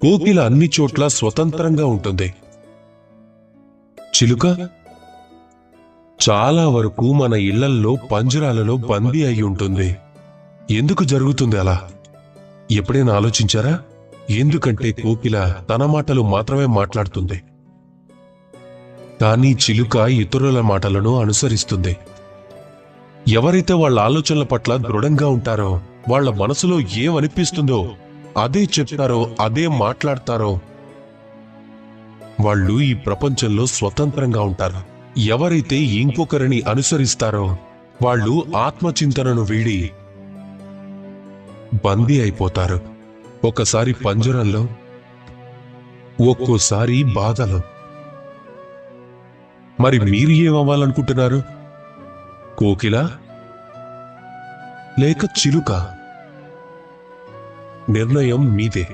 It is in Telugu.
కోకిల అన్ని చోట్ల స్వతంత్రంగా ఉంటుంది. చిలుక చాలా వరకు మన ఇళ్లల్లో పంజరాలలో బందీ అయి ఉంటుంది. ఎందుకు జరుగుతుంది అలా? ఎప్పుడైనా ఆలోచించారా? ఎందుకంటే కోకిల తన మాటలు మాత్రమే మాట్లాడుతుంది, కానీ చిలుక ఇతరుల మాటలను అనుసరిస్తుంది. ఎవరైతే వాళ్ళ ఆలోచనల పట్ల దృఢంగా ఉంటారో, వాళ్ళ మనసులో ఏమనిపిస్తుందో అదే చెప్తారో, అదే మాట్లాడతారో, వాళ్ళు ఈ ప్రపంచంలో స్వతంత్రంగా ఉంటారు. ఎవరైతే ఇంకొకరిని అనుసరిస్తారో వాళ్ళు ఆత్మచింతనను వీడి బందీ అయిపోతారు. ఒకసారి పంజరంలో, ఒక్కోసారి బాధలో. మరి మీరు ఏమవ్వాలనుకుంటున్నారు? కోకిల లేక చిలుక? నిర్ణయం మీదే.